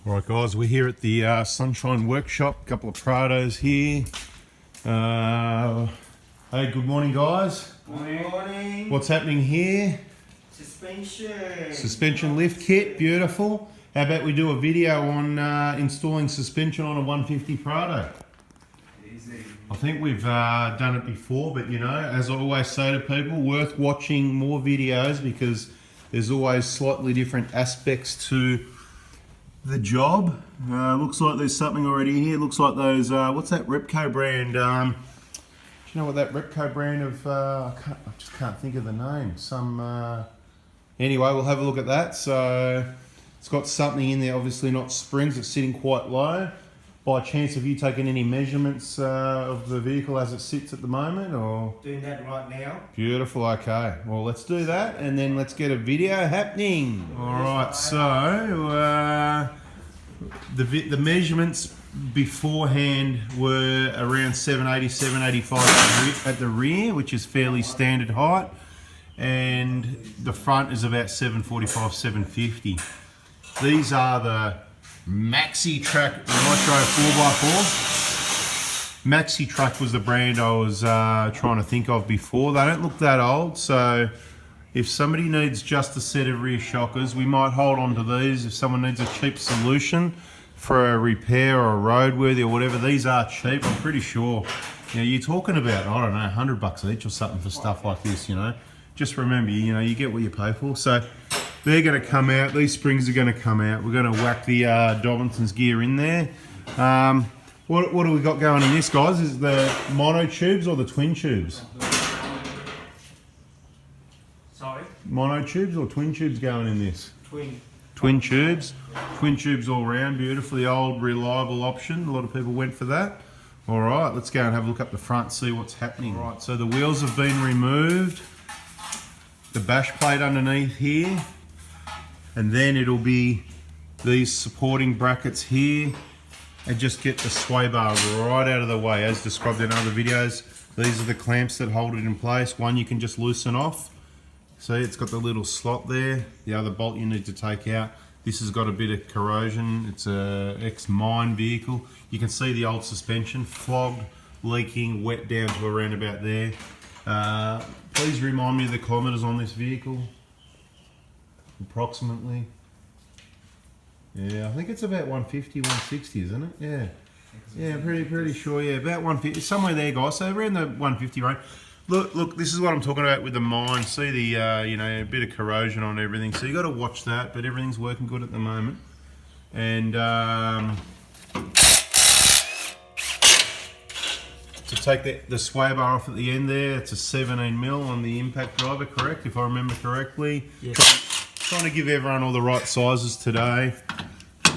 Alright guys, we're here at the Sunshine Workshop, a couple of Prados here. Hey, good morning guys. Good morning. What's happening here? Suspension lift kit, beautiful. How about we do a video on installing suspension on a 150 Prado? Easy. I think we've done it before, but you know, as I always say to people, worth watching more videos because there's always slightly different aspects to the job. Looks like there's something already in here. Looks like those, what's that Repco brand? Do you know what that Repco brand of, I just can't think of the name. Anyway, we'll have a look at that. So it's got something in there, obviously not springs, it's sitting quite low. By chance, have you taken any measurements of the vehicle as it sits at the moment, or? Doing that right now. Beautiful, okay. Well, let's do that and then let's get a video happening. All right, so the measurements beforehand were around 780, 785 at the rear, which is fairly standard height, and the front is about 745, 750. These are the Maxi Track Nitro 4x4. Maxi Track was the brand I was trying to think of before. They don't look that old, so if somebody needs just a set of rear shockers, we might hold on to these. If someone needs a cheap solution for a repair or a roadworthy or whatever, these are cheap, I'm pretty sure. You know, you're talking about, I don't know, $100 each or something for stuff like this, you know. Just remember, you know, you get what you pay for. So they're going to come out, these springs are going to come out. We're going to whack the Dobinsons gear in there. What do we got going in this, guys? Is the mono tubes or the twin tubes? Sorry? Mono tubes or twin tubes going in this? Twin. Twin tubes. Twin tubes all round, beautiful. The old reliable option. A lot of people went for that. All right, let's go and have a look up the front, see what's happening. All right, so the wheels have been removed. The bash plate underneath here. And then it'll be these supporting brackets here, and just get the sway bar right out of the way as described in other videos. These are the clamps that hold it in place. One you can just loosen off. See, it's got the little slot there. The other bolt you need to take out. This has got a bit of corrosion. It's a ex-mine vehicle. You can see the old suspension, flogged, leaking, wet down to around about there. Please remind me of the kilometres on this vehicle. Approximately. Yeah, I think it's about 150, 160, isn't it? Yeah. Yeah, pretty sure, yeah. About 150, somewhere there, guys. So around the 150 range. Look, this is what I'm talking about with the mine. See the, you know, a bit of corrosion on everything. So you got to watch that, but everything's working good at the moment. And to take the sway bar off at the end there, it's a 17mm on the impact driver, correct? If I remember correctly. Yes. Trying to give everyone all the right sizes today.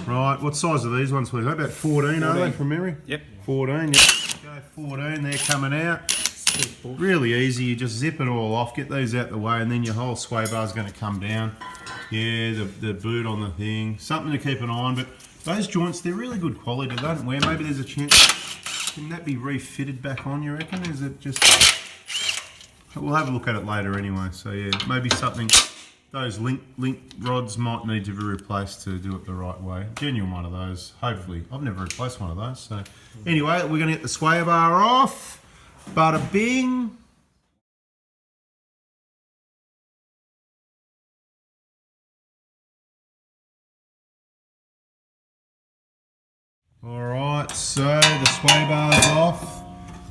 Right, what size are these ones? About 14, are they, from memory? Yep. 14, yep. Go 14, they're coming out. Really easy, you just zip it all off, get these out the way, and then your whole sway bar is going to come down. Yeah, the boot on the thing. Something to keep an eye on, but those joints, they're really good quality. They don't wear. Maybe there's a chance. Can that be refitted back on, you reckon? Is it just... We'll have a look at it later anyway, so yeah, maybe something... Those link rods might need to be replaced to do it the right way. Genuine one of those, hopefully. I've never replaced one of those. So anyway, we're going to get the sway bar off. Bada bing. All right, so the sway bar's off.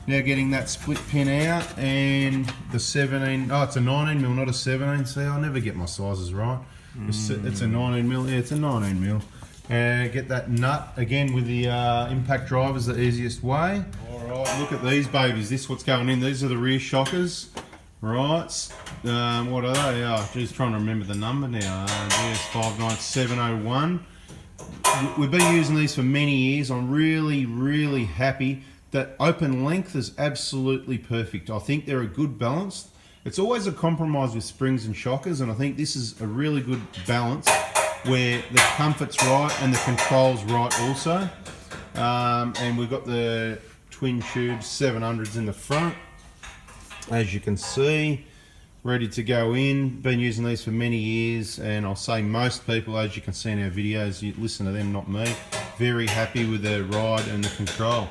Now getting that split pin out, and the 17, oh, it's a 19mm, not a 17. See, I never get my sizes right. It's a 19mm, yeah, it's a 19mm. And get that nut, again with the impact drive is the easiest way. All right, look at these babies. This is what's going in. These are the rear shockers. Right, what are they? Oh, just trying to remember the number now. GS59701. We've been using these for many years. I'm really happy. That open length is absolutely perfect. I think they're a good balance. It's always a compromise with springs and shockers, and I think this is a really good balance where the comfort's right and the control's right also. And we've got the twin tube 700s in the front, as you can see. ready to go in. Been using these for many years, and I'll say most people, as you can see in our videos, you listen to them, not me, very happy with the ride and the control.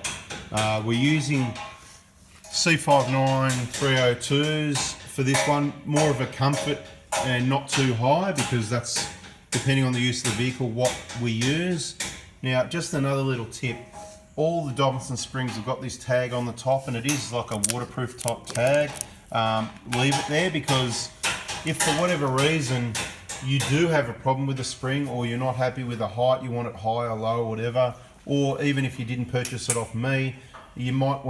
We're using C59 302s for this one, more of a comfort and not too high, because that's depending on the use of the vehicle what we use. Now, just another little tip, all the Dobinsons springs have got this tag on the top, and it is like a waterproof type tag. Leave it there, because if for whatever reason you do have a problem with the spring, or you're not happy with the height, you want it high or low or whatever, or even if you didn't purchase it off me, you might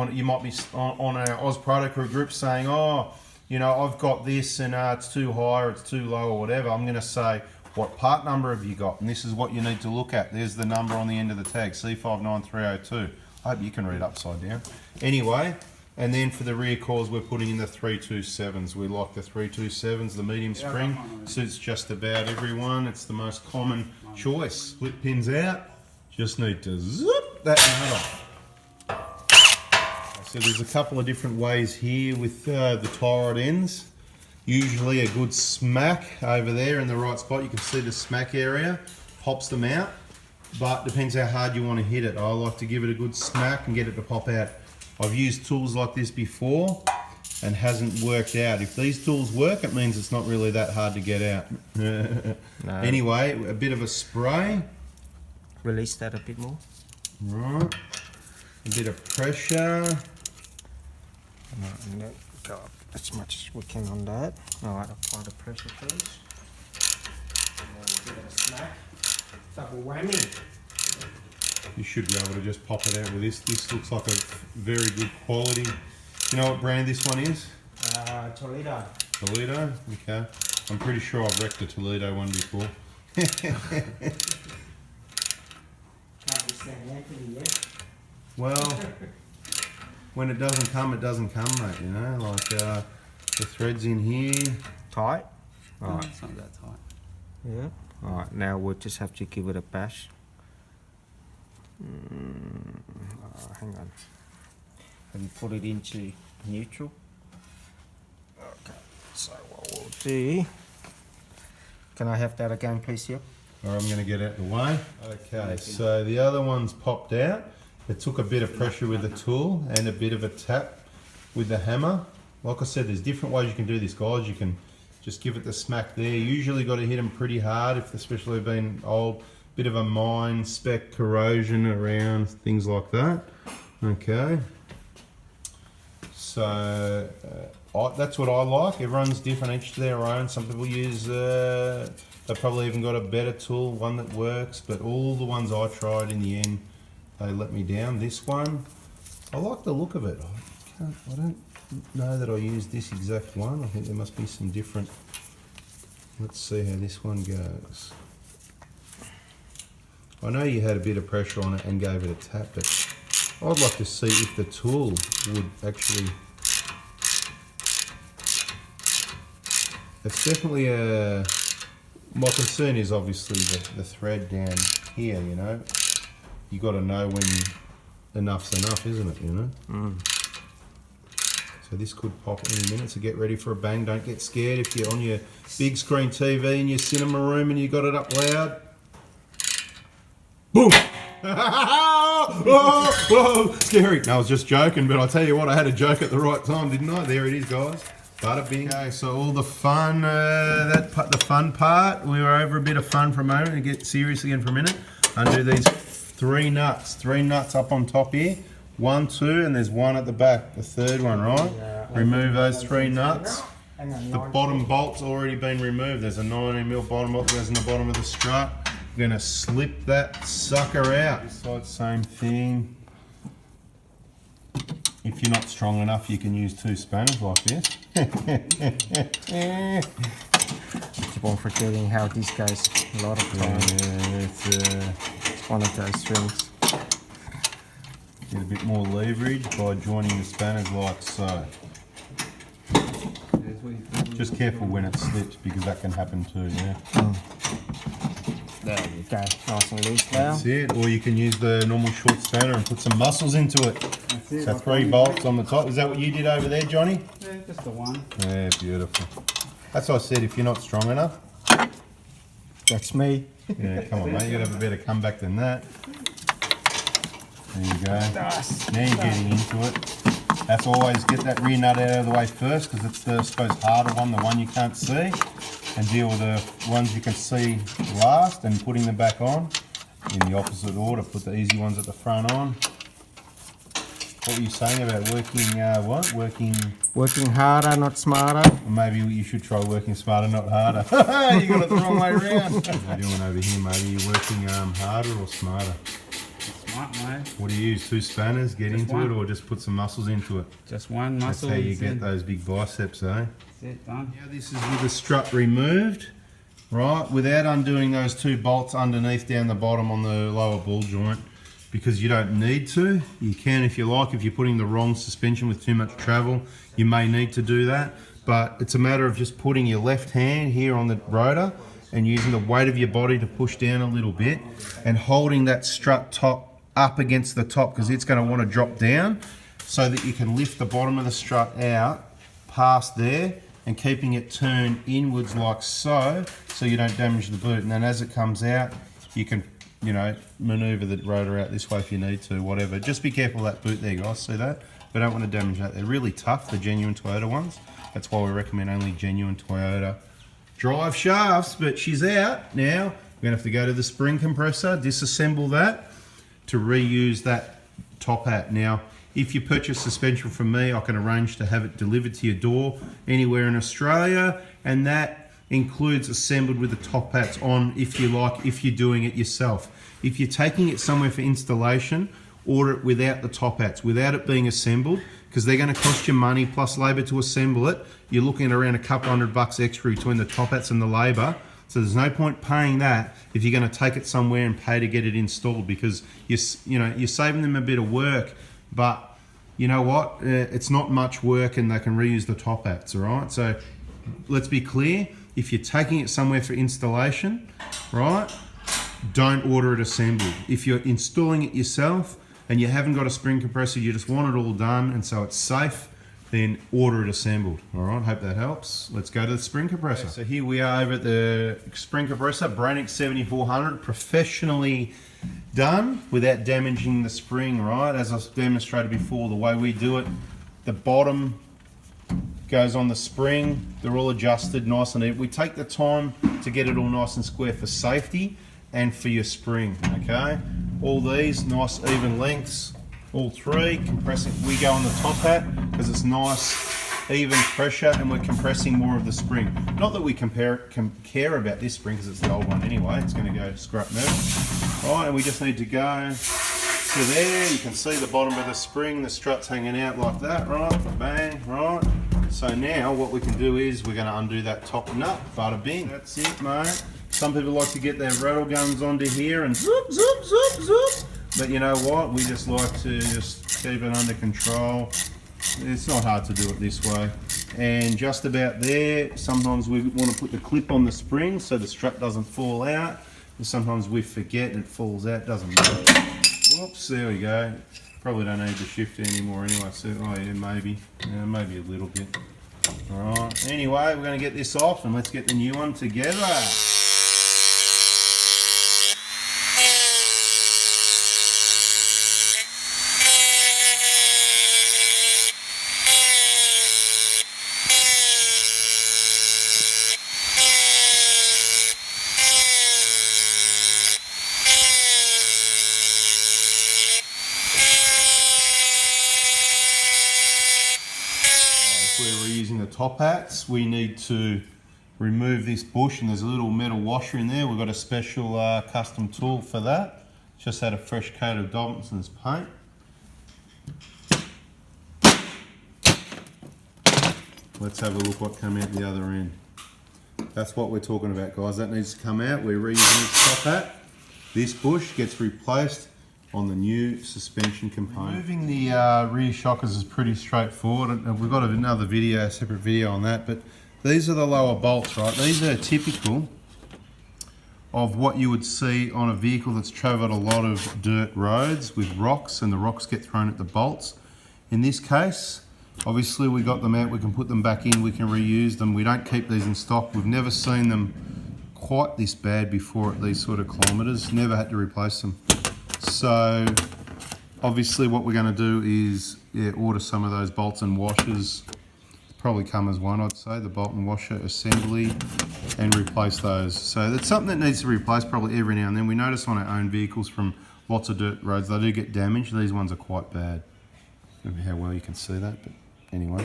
be on our Prado crew group saying, oh, you know, I've got this and it's too high or it's too low or whatever. I'm going to say, what part number have you got? And this is what you need to look at. There's the number on the end of the tag, C59302. I hope you can read upside down. Anyway, and then for the rear cores, we're putting in the 327s. We like the 327s, the medium spring. Suits just about everyone. It's the most common choice. Split pins out. Just need to zip that nut off. So there's a couple of different ways here with the tie rod ends. Usually a good smack over there in the right spot. You can see the smack area, pops them out, but depends how hard you want to hit it. I like to give it a good smack and get it to pop out. I've used tools like this before and hasn't worked out. If these tools work, it means it's not really that hard to get out. No. Anyway, a bit of a spray. Release that a bit more. Right. A bit of pressure. And then go up as much as we can on that. Alright, apply the pressure first. And then we'll give it a smack. Double whammy. You should be able to just pop it out with this. This looks like a very good quality. You know what brand this one is? Toledo. Toledo? Okay. I'm pretty sure I've wrecked a Toledo one before. Can't be St. Anthony yet. Well, when it doesn't come, mate, you know? Like, the thread's in here. Tight? No, Alright. it's not that tight. Yeah. Alright, now we'll just have to give it a bash. Hang on. Have you put it into neutral? Okay, so what we'll do... Can I have that again, please, here? Or I'm going to get out the way. Okay, so the other one's popped out. It took a bit of pressure with the tool and a bit of a tap with the hammer. Like I said, there's different ways you can do this, guys. You can just give it the smack there. Usually got to hit them pretty hard, if especially been old. Bit of a mine, spec, corrosion around, things like that. Okay. So that's what I like. Everyone's different, each to their own. Some people use, they've probably even got a better tool, one that works, but all the ones I tried in the end, they let me down. This one, I like the look of it. I don't know that I used this exact one. I think there must be some different. Let's see how this one goes. I know you had a bit of pressure on it and gave it a tap, but I'd like to see if the tool would actually. It's definitely a. My concern is obviously the thread down here, you know. You got to know when enough's enough, isn't it, you know? So this could pop any minute, so get ready for a bang. Don't get scared if you're on your big screen TV in your cinema room and you got it up loud. Boom! Whoa, scary. No, I was just joking, but I tell you what, I had a joke at the right time, didn't I? There it is, guys. Bada bing. Okay, so all the fun, the fun part, we were over a bit of fun for a moment and get serious again for a minute. Undo these three nuts up on top here. 1, 2, and there's one at the back, the third one, right? Remove those 3 nuts. The bottom bolt's already been removed. There's a 19mm bottom bolt that goes in the bottom of the strut. We're gonna slip that sucker out. This side, same thing. If you're not strong enough, you can use 2 spanners like this. Keep on forgetting how this goes a lot of times. Yeah, It's one of those things. Get a bit more leverage by joining the spanners like so. Just careful when it slips, because that can happen too, yeah. There you go, nice and loose now. That's it. Or you can use the normal short spanner and put some muscles into it. That's it. So 3 bolts on the top. Is that what you did over there, Johnny? Yeah, just the one. Yeah, beautiful. That's what I said, if you're not strong enough. That's me. Yeah, come on, mate. You'd have a better comeback than that. There you go. Now you're getting into it. That's always get that rear nut out of the way first, because it's the, I suppose, harder one, the one you can't see. And deal with the ones you can see last and putting them back on in the opposite order. Put the easy ones at the front on. What were you saying about working, what? Working harder, not smarter. Or maybe you should try working smarter, not harder. You got it the wrong way around. What are you doing over here, mate? Are you working harder or smarter? Smart, mate. What do you use? 2 spanners, get Just into one. it, or just put some muscles into it? Just one That's muscle. how you is get in. those big biceps, eh? That's it, done. Now this is with the strut removed, right? Without undoing those 2 bolts underneath down the bottom on the lower ball joint, because you don't need to. You can if you like. If you're putting the wrong suspension with too much travel, you may need to do that. But it's a matter of just putting your left hand here on the rotor and using the weight of your body to push down a little bit and holding that strut top up against the top, because it's going to want to drop down, so that you can lift the bottom of the strut out past there and keeping it turned inwards like so, so you don't damage the boot. And then as it comes out, you can, you know, maneuver the rotor out this way if you need to, whatever. Just be careful of that boot there, guys. See that? We don't want to damage that. They're really tough, the genuine Toyota ones. That's why we recommend only genuine Toyota drive shafts. But she's out now. We're going to have to go to the spring compressor, disassemble that to reuse that top hat. Now, if you purchase suspension from me, I can arrange to have it delivered to your door anywhere in Australia, and that includes assembled with the top hats on, if you like, if you're doing it yourself. If you're taking it somewhere for installation, order it without the top hats, without it being assembled, because they're going to cost you money plus labour to assemble it. You're looking at around a couple $100 extra between the top hats and the labour. So there's no point paying that if you're going to take it somewhere and pay to get it installed, because you're saving them a bit of work, but you know what? It's not much work and they can reuse the top hats, all right? So let's be clear. If you're taking it somewhere for installation, right, don't order it assembled. If you're installing it yourself and you haven't got a spring compressor, you just want it all done and so it's safe, then order it assembled. All right, hope that helps. Let's go to the spring compressor. Okay, so here we are over at the spring compressor, Brainic 7400, professionally done without damaging the spring, right? As I demonstrated before, the way we do it, the bottom goes on the spring, they're all adjusted nice and even. We take the time to get it all nice and square for safety and for your spring, okay? All these nice even lengths, all 3 compressing. We go on the top hat because it's nice even pressure and we're compressing more of the spring. Not that we care about this spring because it's the old one anyway, it's going to go scrap metal. Right, and we just need to go to there. You can see the bottom of the spring, the strut's hanging out like that, right? Bang, right? So now what we can do is we're going to undo that top nut, bada bing. That's it, mate. Some people like to get their rattle guns onto here and zoop, zoop, zoop, zoop. But you know what? We just like to just keep it under control. It's not hard to do it this way. And just about there, sometimes we want to put the clip on the spring so the strut doesn't fall out. And sometimes we forget and it falls out, doesn't matter. Whoops, there we go. Probably don't need the shifter anymore anyway. So, oh yeah, maybe a little bit. All right. Anyway, we're going to get this off and let's get the new one together. We're reusing the top hats. We need to remove this bush and there's a little metal washer in there. We've got a special custom tool for that. Just had a fresh coat of Dobinsons paint. Let's have a look what came out the other end. That's what we're talking about, guys. That needs to come out. We're reusing this top hat. This bush gets replaced on the new suspension component. Removing the rear shockers is pretty straightforward. We've got another video, a separate video on that, but these are the lower bolts, right? These are typical of what you would see on a vehicle that's travelled a lot of dirt roads with rocks, and the rocks get thrown at the bolts. In this case, obviously we got them out, we can put them back in, we can reuse them. We don't keep these in stock. We've never seen them quite this bad before at these sort of kilometres. Never had to replace them. So obviously what we're going to do is order some of those bolts and washers. Probably come as one, I'd say, the bolt and washer assembly, and replace those. So that's something that needs to be replaced probably every now and then. We notice on our own vehicles from lots of dirt roads, they do get damaged. These ones are quite bad. I don't know how well you can see that, but anyway.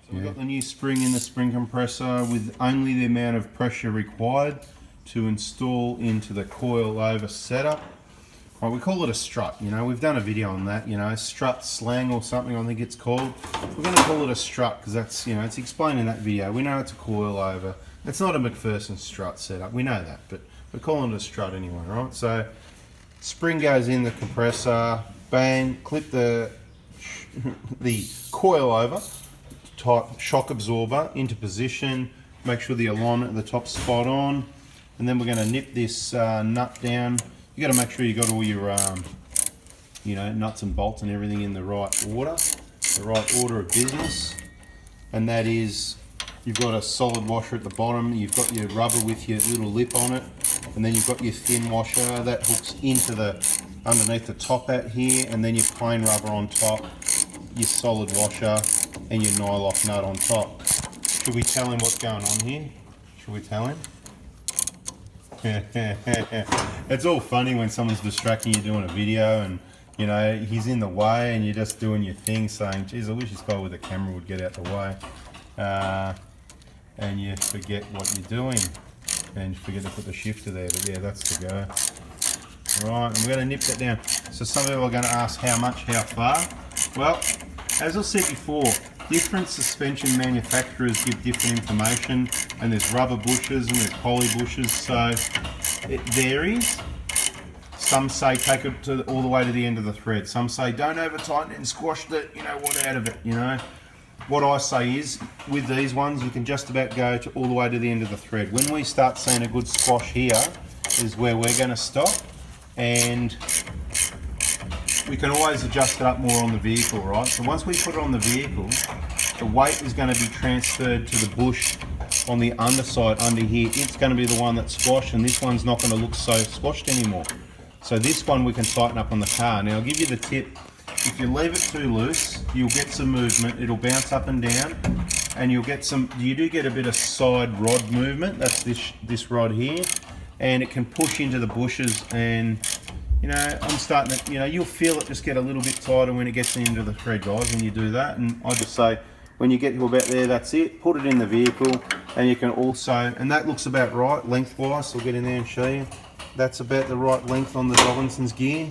So we've got the new spring in the spring compressor with only the amount of pressure required to install into the coil over setup. Right, we call it a strut, you know, we've done a video on that, you know, strut slang or something I think it's called. We're going to call it a strut because that's, you know, it's explained in that video. We know it's a coil over. It's not a McPherson strut setup, we know that, but we're calling it a strut anyway, right? So spring goes in the compressor, bang, clip the coil over, type shock absorber into position, make sure the alignment at the top's spot on, and then we're going to nip this nut down. You got to make sure you got all your, you know, nuts and bolts and everything in the right order of business. And that is, you've got a solid washer at the bottom, you've got your rubber with your little lip on it, and then you've got your thin washer that hooks into the underneath the top out here, and then your plain rubber on top, your solid washer, and your nylock nut on top. Should we tell him what's going on here? Should we tell him? It's all funny when someone's distracting you doing a video and, you know, he's in the way and you're just doing your thing saying, geez, I wish this guy with a camera would get out the way. And you forget what you're doing and you forget to put the shifter there, but yeah, that's the go. Right, and we're going to nip that down. So some people are going to ask how much, how far. Well, as I said before, different suspension manufacturers give different information, and there's rubber bushes and there's poly bushes, so it varies. Some say take it to all the way to the end of the thread. Some say don't over tighten it and squash the, you know, what out of it, you know. What I say is, with these ones, you can just about go to all the way to the end of the thread. When we start seeing a good squash here is where we're going to stop, and we can always adjust it up more on the vehicle, right? So once we put it on the vehicle, the weight is going to be transferred to the bush on the underside under here. It's going to be the one that's squashed, and this one's not going to look so squashed anymore. So this one we can tighten up on the car. Now I'll give you the tip. If you leave it too loose, you'll get some movement. It'll bounce up and down, and you'll get some, you do get a bit of side rod movement. That's this rod here, and it can push into the bushes, and you know, I'm starting to, you know, you'll feel it just get a little bit tighter when it gets into the thread, guys, when you do that. And I just say, when you get to about there, that's it. Put it in the vehicle, and you can also, and that looks about right lengthwise. I'll get in there and show you. That's about the right length on the Dobinsons gear.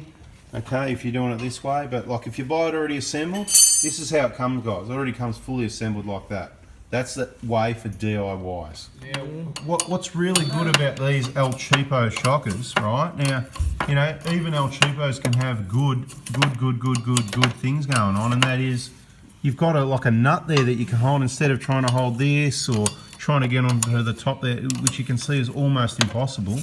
Okay, if you're doing it this way. But like if you buy it already assembled, this is how it comes, guys. It already comes fully assembled like that. That's the way for DIYs. Now, what's really good about these El Cheapo shockers, right? Now, you know, even El Cheapos can have good things going on, and that is, you've got like a nut there that you can hold instead of trying to hold this or trying to get onto the top there, which you can see is almost impossible.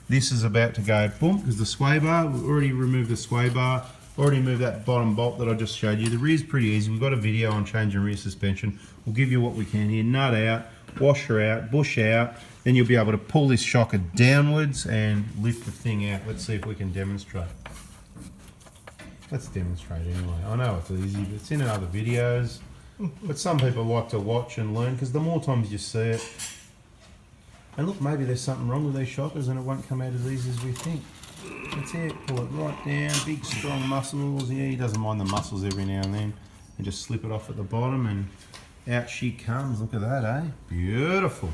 This is about to go boom, because the sway bar, we've already removed the sway bar, already moved that bottom bolt that I just showed you. The rear's pretty easy. We've got a video on changing rear suspension. We'll give you what we can here. Nut out, washer out, bush out, then you'll be able to pull this shocker downwards and lift the thing out. Let's see if we can demonstrate. Let's demonstrate anyway. I know it's easy, but it's in other videos. But some people like to watch and learn, because the more times you see it, and look, maybe there's something wrong with these shockers and it won't come out as easy as we think. That's it, pull it right down, big strong muscles. Yeah, he doesn't mind the muscles every now and then. And just slip it off at the bottom and out she comes. Look at that, eh? Beautiful.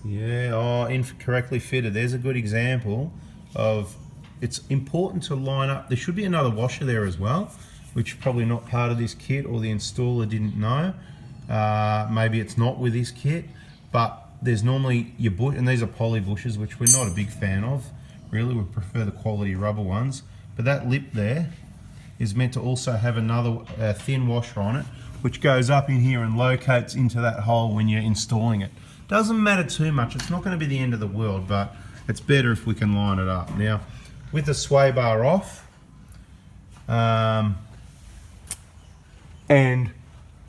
Yeah, oh, incorrectly fitted. There's a good example of, it's important to line up. There should be another washer there as well, which is probably not part of this kit, or the installer didn't know. Maybe it's not with this kit, but there's normally your bush, and these are poly bushes, which we're not a big fan of. Really, we prefer the quality rubber ones. But that lip there is meant to also have another thin washer on it, which goes up in here and locates into that hole when you're installing it. Doesn't matter too much. It's not going to be the end of the world, but it's better if we can line it up. Now, with the sway bar off, and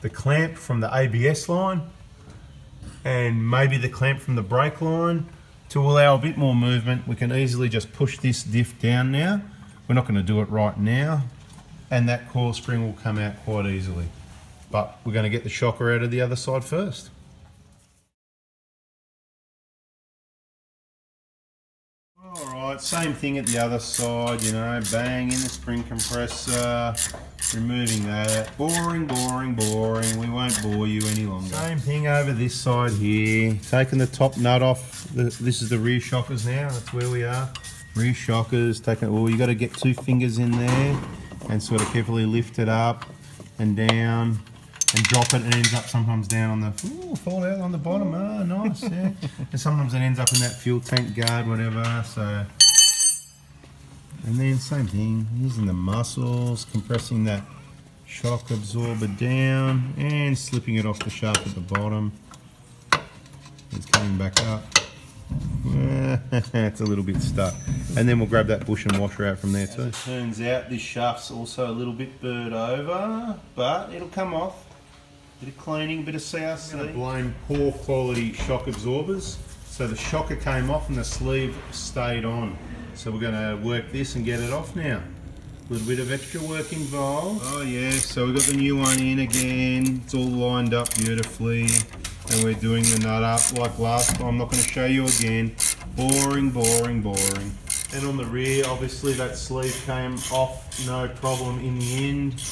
the clamp from the ABS line, and maybe the clamp from the brake line, to allow a bit more movement, we can easily just push this diff down now. We're not going to do it right now, and that coil spring will come out quite easily. But we're going to get the shocker out of the other side first. Alright, same thing at the other side, you know, bang in the spring compressor, removing that. Boring, boring, boring, we won't bore you any longer. Same thing over this side here, taking the top nut off. This is the rear shockers now, that's where we are. Rear shockers, taking, well, you got to get 2 fingers in there and sort of carefully lift it up and down. And drop it, and it ends up sometimes down on the, fall out on the bottom, oh nice, yeah. And sometimes it ends up in that fuel tank guard, whatever, so. And then same thing, using the muscles, compressing that shock absorber down, and slipping it off the shaft at the bottom. It's coming back up. It's a little bit stuck. And then we'll grab that bush and washer out from there too. As it turns out, this shaft's also a little bit burred over, but it'll come off. Bit of cleaning, bit of CRC. I'm going to blame poor quality shock absorbers. So the shocker came off and the sleeve stayed on. So we're going to work this and get it off now. A little bit of extra work involved. Oh yeah, so we've got the new one in again. It's all lined up beautifully. And we're doing the nut up like last time. I'm not going to show you again. Boring, boring, boring. And on the rear, obviously that sleeve came off, no problem in the end.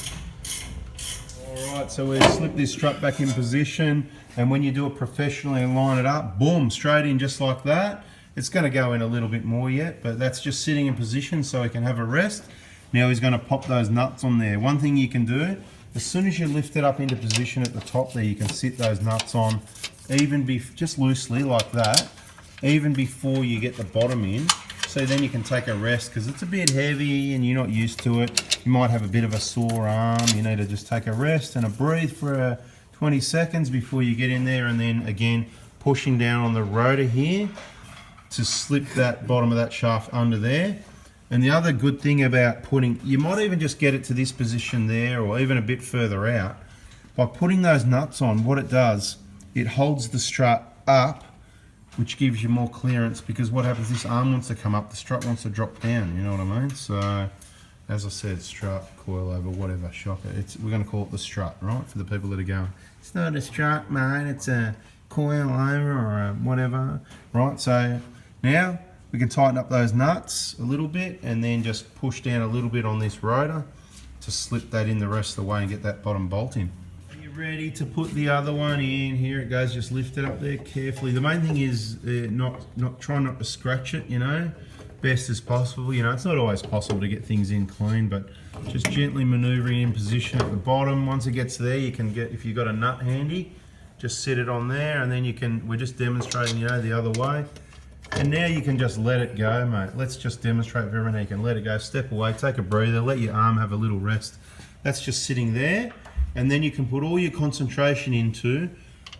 Alright, so we'll slip this strut back in position, and when you do it professionally and line it up, boom, straight in just like that. It's going to go in a little bit more yet, but that's just sitting in position so he can have a rest. Now he's going to pop those nuts on there. One thing you can do, as soon as you lift it up into position at the top there, you can sit those nuts on, just loosely like that, even before you get the bottom in. So then you can take a rest, because it's a bit heavy and you're not used to it. You might have a bit of a sore arm. You need to just take a rest and a breathe for 20 seconds before you get in there, and then again pushing down on the rotor here to slip that bottom of that shaft under there. And the other good thing about putting, you might even just get it to this position there or even a bit further out. By putting those nuts on, what it does, it holds the strut up, which gives you more clearance, because what happens, this arm wants to come up, the strut wants to drop down, you know what I mean? So, as I said, strut, coil over, whatever, shocker, we're going to call it the strut, right? For the people that are going, it's not a strut, mate, it's a coil over or a whatever, right? So, now we can tighten up those nuts a little bit and then just push down a little bit on this rotor to slip that in the rest of the way and get that bottom bolt in. Ready to put the other one in. Here it goes, just lift it up there carefully. The main thing is try not to scratch it, you know, best as possible. You know, it's not always possible to get things in clean, but just gently maneuvering in position at the bottom. Once it gets there, you can get, if you've got a nut handy, just set it on there, and then you can, we're just demonstrating, you know, the other way. And now you can just let it go, mate. Let's just demonstrate for everyone. You can let it go, step away, take a breather, let your arm have a little rest. That's just sitting there. And then you can put all your concentration into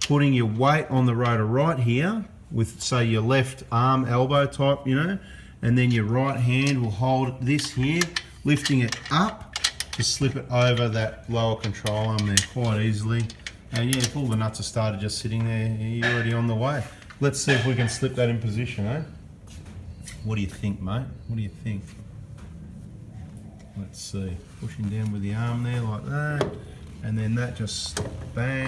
putting your weight on the rotor right here with, say, your left arm, elbow type, you know, and then your right hand will hold this here, lifting it up to slip it over that lower control arm there quite easily. And yeah, if all the nuts are started just sitting there, you're already on the way. Let's see if we can slip that in position, eh? What do you think, mate? What do you think? Let's see. Pushing down with the arm there like that. And then that just bang,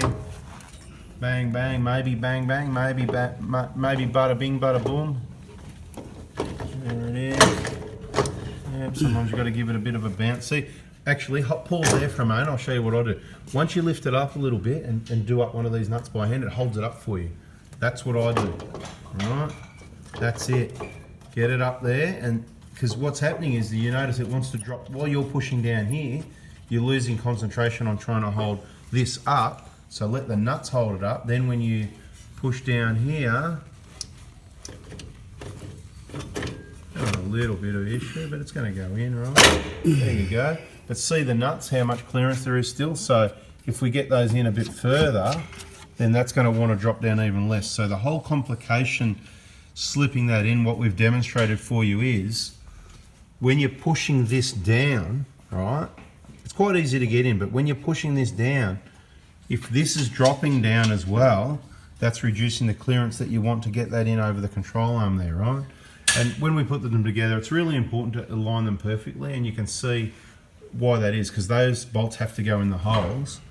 bang, bang, maybe bang, bang, maybe bada bing, bada boom. There it is. Yep, sometimes you've got to give it a bit of a bounce. See, actually, pause there for a moment. I'll show you what I do. Once you lift it up a little bit and do up one of these nuts by hand, it holds it up for you. That's what I do. All right, that's it. Get it up there, and because what's happening is you notice it wants to drop while you're pushing down here. You're losing concentration on trying to hold this up, so let the nuts hold it up. Then when you push down here, a little bit of issue, but it's going to go in, right? There you go. But see the nuts, how much clearance there is still. So if we get those in a bit further, then that's going to want to drop down even less. So the whole complication slipping that in, what we've demonstrated for you is when you're pushing this down, right, it's quite easy to get in, but when you're pushing this down, if this is dropping down as well, that's reducing the clearance that you want to get that in over the control arm there, right? And when we put them together, it's really important to align them perfectly, and you can see why that is, because those bolts have to go in the holes,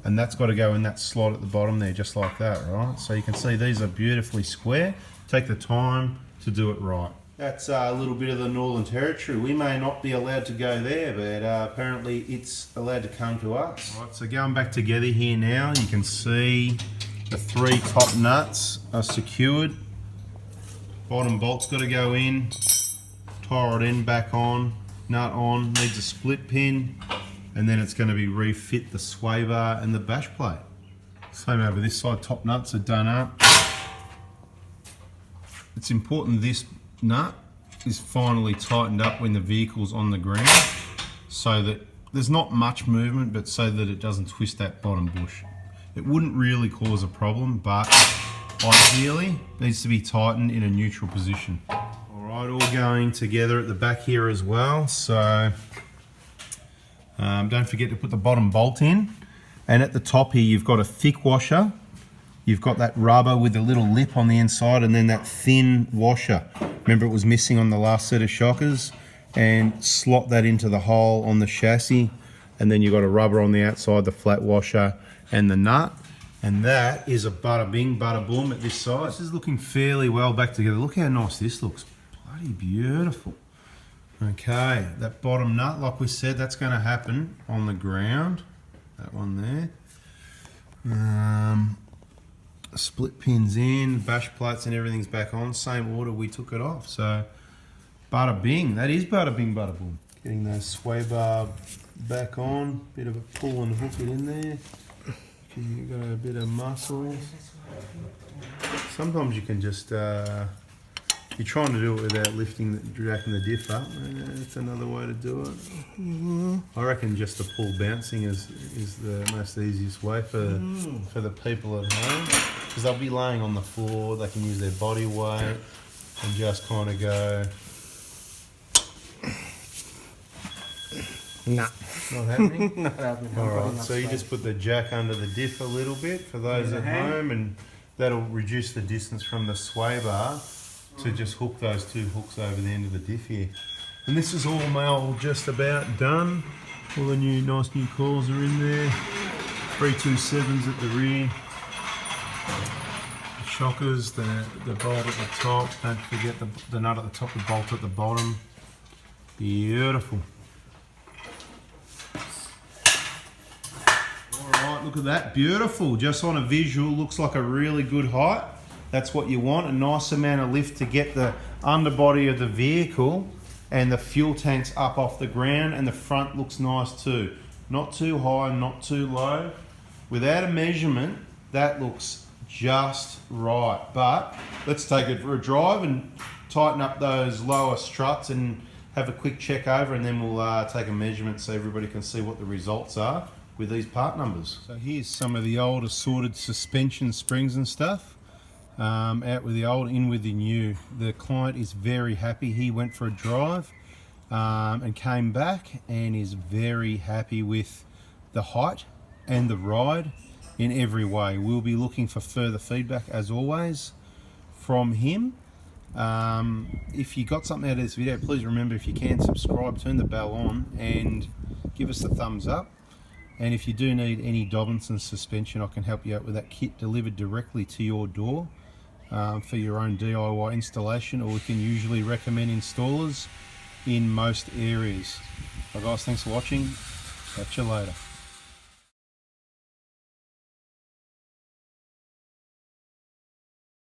and that's got to go in that slot at the bottom there, just like that, right? So you can see these are beautifully square. Take the time to do it right. That's a little bit of the Northern Territory. We may not be allowed to go there, but apparently it's allowed to come to us. Right, so going back together here now, you can see the 3 top nuts are secured. Bottom bolt's got to go in, tie it in, back on, nut on, needs a split pin, and then it's going to be refit the sway bar and the bash plate. Same over this side, top nuts are done up. It's important this nut is finally tightened up when the vehicle's on the ground, so that there's not much movement, but so that it doesn't twist that bottom bush. It wouldn't really cause a problem, but ideally needs to be tightened in a neutral position. Alright, all going together at the back here as well, so don't forget to put the bottom bolt in. And at the top here you've got a thick washer, you've got that rubber with a little lip on the inside, and then that thin washer. Remember, it was missing on the last set of shockers, and slot that into the hole on the chassis, and then you've got a rubber on the outside, the flat washer and the nut. And that is a bada bing, bada boom at this side. This is looking fairly well back together. Look how nice this looks. Bloody beautiful. Okay, that bottom nut, like we said, that's going to happen on the ground. That one there. Split pins in, bash plates and everything's back on. Same order we took it off. So, bada bing. That is bada bing, bada boom. Getting the sway bar back on. Bit of a pull and hook it in there. You got a bit of muscle. Sometimes you can just, you're trying to do it without jacking the diff up. That's another way to do it. I reckon just the pull bouncing is the most easiest way for the people at home, because they'll be laying on the floor. They can use their body weight and just kind of go. Nah. Not happening? Not happening. Alright, so you just put the jack under the diff a little bit for those at home, and that'll reduce the distance from the sway bar to just hook those 2 hooks over the end of the diff here. And this is all now just about done. All the nice new coils are in there. 327s at the rear. The shockers, the bolt at the top. Don't forget the nut at the top, the bolt at the bottom. Beautiful. Alright, look at that, beautiful. Just on a visual, looks like a really good height. That's what you want, a nice amount of lift to get the underbody of the vehicle and the fuel tanks up off the ground, and the front looks nice too. Not too high, not too low. Without a measurement, that looks just right. But let's take it for a drive and tighten up those lower struts and have a quick check over, and then we'll take a measurement so everybody can see what the results are with these part numbers. So here's some of the old assorted suspension springs and stuff. Out with the old, in with the new. The client is very happy. He went for a drive and came back and is very happy with the height and the ride in every way. We'll be looking for further feedback as always from him. If you got something out of this video, please remember, if you can, subscribe, turn the bell on and give us a thumbs up. And if you do need any Dobinsons suspension, I can help you out with that kit delivered directly to your door for your own DIY installation, or we can usually recommend installers in most areas. Well guys, thanks for watching. Catch you later.